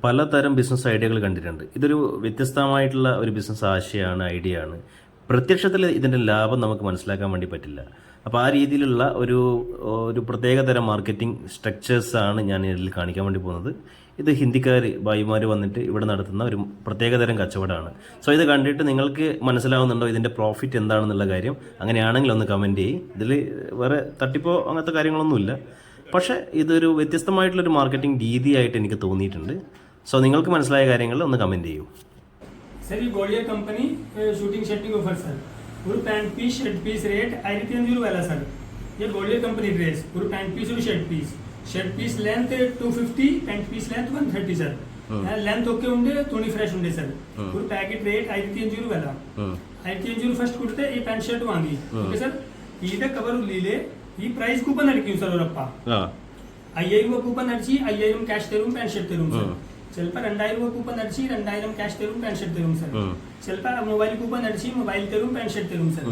പലതരം ബിസിനസ് ഐഡിയകൾ കണ്ടിട്ടുണ്ട്. ഇതൊരു വ്യത്യസ്തമായിട്ടുള്ള ഒരു ബിസിനസ് ആശയമാണ്, ഐഡിയ ആണ്. പ്രത്യക്ഷത്തിൽ ഇതിൻ്റെ ലാഭം നമുക്ക് മനസ്സിലാക്കാൻ വേണ്ടി പറ്റില്ല. അപ്പോൾ ആ രീതിയിലുള്ള ഒരു പ്രത്യേകതരം മാർക്കറ്റിംഗ് സ്ട്രക്ചേഴ്സാണ് ഞാൻ ഇതിൽ കാണിക്കാൻ വേണ്ടി പോകുന്നത്. ഇത് ഹിന്ദിക്കാർ ഭായിമാർ വന്നിട്ട് ഇവിടെ നടത്തുന്ന ഒരു പ്രത്യേകതരം കച്ചവടമാണ്. സോ ഇത് കണ്ടിട്ട് നിങ്ങൾക്ക് മനസ്സിലാവുന്നുണ്ടോ ഇതിൻ്റെ പ്രോഫിറ്റ് എന്താണെന്നുള്ള കാര്യം? അങ്ങനെയാണെങ്കിൽ ഒന്ന് കമൻറ്റ് ചെയ്യും. ഇതിൽ വേറെ തട്ടിപ്പോ അങ്ങനത്തെ കാര്യങ്ങളൊന്നുമില്ല. പക്ഷേ ഇതൊരു വ്യത്യസ്തമായിട്ടുള്ളൊരു മാർക്കറ്റിംഗ് രീതിയായിട്ട് എനിക്ക് തോന്നിയിട്ടുണ്ട്. സോ നിങ്ങൾക്ക് മനസ്സിലായ കാര്യങ്ങൾ ഒന്ന് കമൻറ്റ് ചെയ്യൂ. सर ये गोलिया company suiting shirting offer sir पूरा pant piece shirt piece rate 500 वाला सर. ये गोलिया कंपनी ड्रेस पूरा पैंट पीस और shirt piece length 250 pant piece length 130 sir. Length okay ఉండే తోని ఫ్రెష్ ఉండే సర్. पूरा पैकेट रेट 500 वाला 500 ಫಸ್ಟ್ ಕೊಡ್ತೆ ಈ ಪ್ಯಾಂಟ್ ಶರ್ಟ್ ವಾಂಗಿ. ಓಕೆ ಸರ್ ಈಗ ಕವರ್ ಲೀಲೆ ಈ ಪ್ರೈಸ್ ಕೂಪನ್ ಅಡಿಕೆ ಸರ್ ಅವರಪ್ಪ 5000 ಕೂಪನ್ ಅಡಿಸಿ 5000 ಕ್ಯಾಶ್ ತരും ಪ್ಯಾಂಟ್ ಶರ್ಟ್ ತരും ಸರ್. ചിലപ്പോൾ 2000 രൂപ കൂപ്പൺ അടിച്ച് 2000 ക്യാഷ് തരും പാൻ ഷർട്ട് തരും സർ. ചിലപ്പോൾ മൊബൈൽ കൂപ്പൺ അടിച്ച് മൊബൈൽ തരും പാൻ ഷർട്ട് തരും സർ.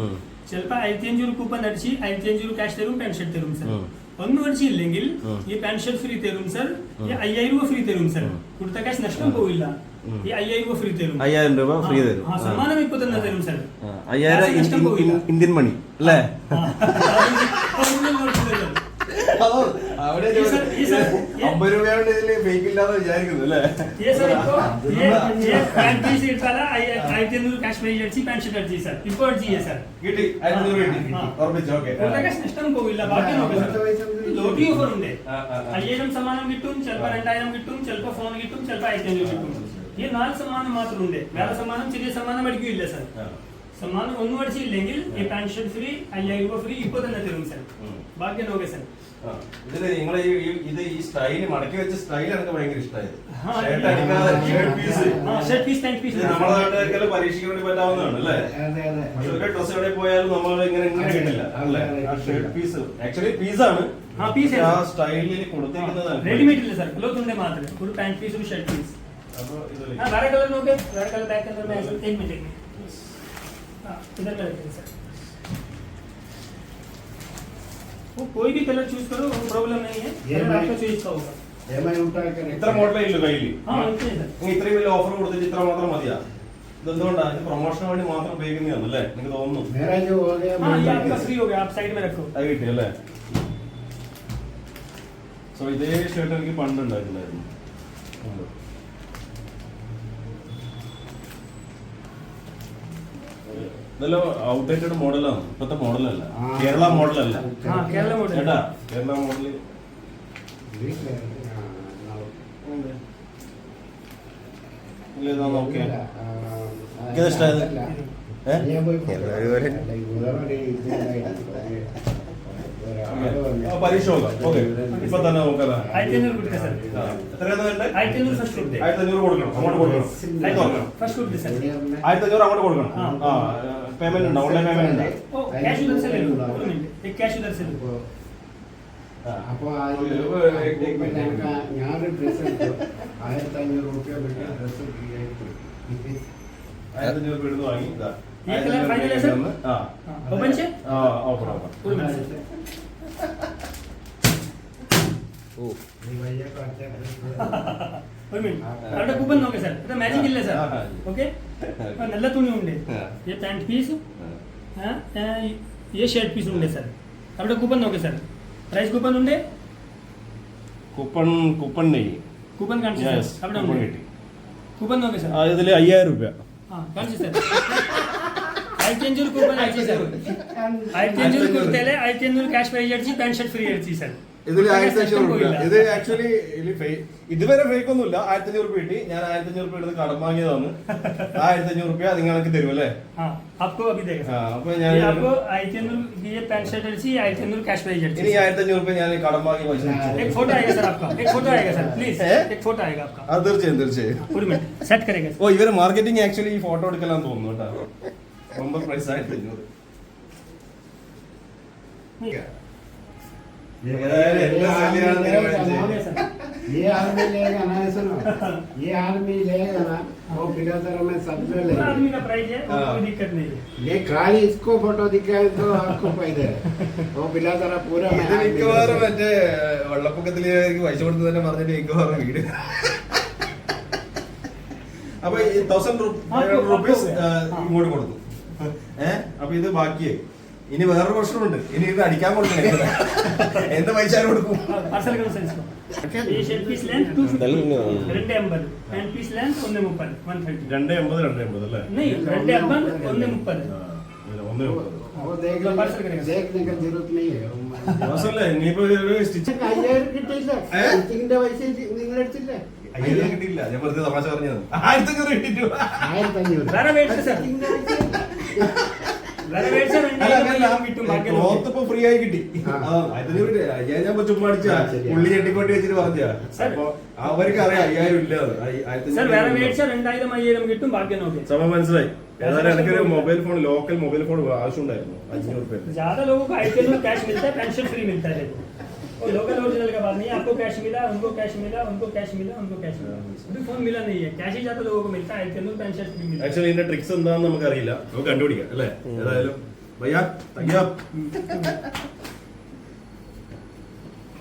ചിലപ്പോൾ 1500 കൂപ്പൺ അടിച്ച് 1500 ക്യാഷ് തരും പാൻ ഷർട്ട് തരും സർ. ഒന്നും അടിച്ചില്ലെങ്കിൽ ഈ പാൻ ഷർട്ട് ഫ്രീ തരും സർ. ഈ 5000 രൂപ ഫ്രീ തരും സർ. കൊടുത്ത ക്യാഷ് നഷ്ടം പോവില്ല. ഈ 5000 രൂപ ഫ്രീ തരും. 5000 രൂപ ഫ്രീ തരും. സമ്മാനം ഇപ്പൊ തന്നെ തരും സർ. 5000 ഇന്ത്യൻ മണി അല്ലേ? അവിടെ 50 രൂപയുടെ ഇതില് ഫേക്ക് ഇല്ലാതെ വിചാരിക്കുന്നു അല്ലേ? കിട്ടി 500 കിട്ടി ഉറപ്പിച്ചു. ഓക്കെ നഷ്ടം പോവില്ല. ബാക്കി ലോട്ടി ഓഫർ ഉണ്ട്. 5000 സമ്മാനം കിട്ടും, ചിലപ്പോൾ 2000 കിട്ടും, ചിലപ്പോൾ ഫോൺ കിട്ടും, ചിലപ്പോൾ 1500 കിട്ടും. ഈ 4 സമ്മാനം മാത്രമുണ്ട്. വേറെ സമ്മാനം ചെറിയ സമ്മാനം അടിക്കില്ല സർ. സമ്മാനം ഒന്നും അടിച്ചില്ലെങ്കിൽ ഈ പാൻറ് ഷർട്ട് ഫ്രീ 5000 രൂപ ഫ്രീ ഇപ്പൊ തന്നെ തരും സർ. ബാക്കി നോക്കേ സർ. ഇതില് നിങ്ങളെ ഈ സ്റ്റൈല് മടക്കി വെച്ച സ്റ്റൈൽ എനിക്ക് ഭയങ്കര ഇഷ്ടമായത്. നമ്മുടെ നാട്ടുകാർക്കെല്ലാം പരീക്ഷിക്കാൻ വേണ്ടി പറ്റാവുന്നതാണ് അല്ലേ? ഒരു ഡ്രസ് എവിടെ പോയാലും നമ്മൾ ഇങ്ങനെ കിട്ടില്ല അല്ലേ? ഷർട്ട് പീസ് ആക്ച്വലി പീസാണ്. ആ സ്റ്റൈലിൽ കൊടുത്തിരിക്കുന്നതാണ്. റെഡിമെയ്ഡ് ഇല്ല സർ, ക്ലോത്ത് ഉണ്ട് മാത്രം. ഒരു പാൻറ് പീസ് ഒരു ഷർട്ട് പീസ്. വേറെ കളർ നോക്കേ, വേറെ കളർ ബാക്ക് കളർ में एक मिनट इधर का रखिए सर. वो कोई भी कलर चूज करो, वो प्रॉब्लम नहीं है. कलर आपका चॉइस का होगा. ഇത്ര മോഡലേ ഇല്ല കയ്യിൽ. ഇത്രയും വലിയ ഓഫർ കൊടുത്തിട്ട് ഇത്ര മാത്രം മതിയാ? ഇതെന്തുകൊണ്ടാണ്? ഇത് പ്രൊമോഷന് വേണ്ടി മാത്രം ഉപയോഗിക്കുന്നതാണ് അല്ലേ? എനിക്ക് തോന്നുന്നു. അത് കിട്ടി അല്ലേ? സോ ഇതേ ഷർട്ട് എനിക്ക് പണ്ട് ഉണ്ടായിട്ടുണ്ടായിരുന്നു. ഇതെല്ലാം ഔട്ട്ഡേറ്റഡ് മോഡലാണ്. ഇപ്പത്തെ മോഡലല്ല, കേരള മോഡലല്ല ചേട്ടാ. കേരള മോഡല് നോക്കിയാ ഇഷ്ടായത്. പരീക്ഷ നോക്കാം. ഓക്കെ ഇപ്പൊ തന്നെ നോക്കാം. 1500 കൊടുക്കണം, അങ്ങോട്ട് കൊടുക്കണം. 1500 അങ്ങോട്ട് കൊടുക്കണം. പേയ്മെന്റ് ഉണ്ടോ? ഓൺലൈൻ പേയ്മെന്റ് ഉണ്ടോ? അപ്പൊ ഞാനൊരു ഡ്രസ് എടുത്തു 1500 രൂപ ഡ്രസ് 1500 രൂപ എടുത്ത് വാങ്ങി. അവിടെ കൂപ്പൺ നോക്കേ സർ. ഇത് മാജിക് ഇല്ല സർ. ഓക്കെ നല്ല തുണി ഉണ്ട്. ये पैंट पीस ये शर्ट पीस ഉണ്ട് സർ. അവിടെ കൂപ്പൺ നോക്കേ സർ. പ്രൈസ് കൂപ്പൺ ഉണ്ട്. കൂപ്പൺ കാണിച്ചു സർ. അവിടെ ഉണ്ട് കൂപ്പൺ നോക്കേ സർ. ഇതില് 5000 രൂപ കാണിച്ചു സർ. 500 കൂപ്പൺ അയച്ചു സർ. 500 കൊടുത്താലേ 500 ക്യാഷ് പ്രൈസ് അടിച്ച് പാൻറ് ഷർട്ട് ഫ്രീ അടിച്ചു സർ. ഇതില് 1500 രൂപ. ഇത് ആക്ച്വലി ഇതുവരെ ഫേക്ക് ഒന്നുമില്ല. 1500 രൂപ കിട്ടി. ഞാൻ 1500 രൂപ എടുത്ത് കടം വാങ്ങിയതാണ്. 1500 രൂപ നിങ്ങൾക്ക് തരും അല്ലേ? आपको अभी देगा. അപ്പൊ ഞാൻ आपको 500 ये पैंट शर्ट अड़ची 500 कैश प्राइस अड़ची. ഇനി 1500 രൂപ ഞാൻ കടം വാങ്ങി പൈസ. एक फोटो आएगा सर आपका. एक फोटो आएगा सर प्लीज. एक फोटो आएगा आपका. തീർച്ചയായും. ഒരു മിനിറ്റ് സെറ്റ് करेगा. ഓ ഇവര് മാർക്കറ്റിംഗ് ആക്ച്വലി ഈ ഫോട്ടോ എടുക്കലാന്ന് തോന്നുന്നു കേട്ടോ. ரொம்ப പ്രൈസ് 1500. ये आदमी लेगा ना, सुनो, ये आदमी लेगा ना वो बिलासरा में सबसे लेगा. आदमी का प्राइस है, कोई दिक्कत नहीं है. ये खाली इसको फोटो दिखाए तो आपको फायदा है. वो बिलासरा पूरा में ഇത് മിക്കവാറും മറ്റേ വെള്ളപ്പൊക്കത്തില് പൈസ കൊടുത്ത് തന്നെ പറഞ്ഞിട്ട് മിക്കവാറും വീട് ഈ 1,500 റുപ്പീസ് ഇങ്ങോട്ട് കൊടുത്തു. അപ്പൊ ഇത് ബാക്കിയായി. ഇനി വേറൊരു പ്രശ്നമുണ്ട്. ഇനി ഇത് അടിക്കാൻ കൊടുക്കണേ. എന്ത് പൈസ കൊടുക്കും? पार्सल करो सर इसको. ये shirt piece length 250 250 pant piece length 130 130 280 അല്ലേ? नहीं 250 130 वो देख लो, पार्सल करेगा। देखने का जरूरत नहीं है. മാസല്ലേ ഇനിയിപ്പോ സ്റ്റിച്ച് 5000 കിട്ടിയില്ല. സ്റ്റിച്ചിങ്ങിന്റെ പൈസ നിങ്ങൾ എടുത്തില്ലേ? 5000 കിട്ടിയില്ല. ഞാൻ വെറുതെ തമാശ പറഞ്ഞത്. 1500 കിട്ടിട്ടു. 1500. വേറെ മേടിച്ച സർ വേറെ മേടിച്ച ക്ലോത്ത് ഇപ്പൊ ഫ്രീ ആയി കിട്ടി. ഞാൻ ചുമ്മാ അടിച്ച ഉള്ളി ചെട്ടിക്കോട്ടി വെച്ചിട്ട് പറഞ്ഞ. അപ്പൊ അവർക്ക് അറിയാം 5000 ഇല്ല. സർ വേറെ മേടിച്ച 2000 5000 കിട്ടും. ബാക്കി നോക്കി സമയം മനസ്സിലായി. ഏതായാലും എനിക്കൊരു mobile phone, local mobile phone ആവശ്യം ഉണ്ടായിരുന്നു. 500 रुपए. ज्यादा लोगों को आईपीएल में कैश मिलता है, पेंशन फ्री मिलता है. और लोकल ओरिजिनल का बात नहीं है. आपको कैश मिला, उनको कैश मिला, उनको कैश मिला, उनको कैश मिला. अभी फोन मिला नहीं है. कैश ही ज्यादा लोगों को मिलता है. आईपीएल में पेंशन फ्री मिलता है. ആക്ച്വലി ഇതിന്റെ ട്രിക്സ് എന്താണെന്ന് നമുക്കറിയില്ല. നമുക്ക് കണ്ടുപിടിക്കാം അല്ലേ? ഏതായാലും ഭയ്യ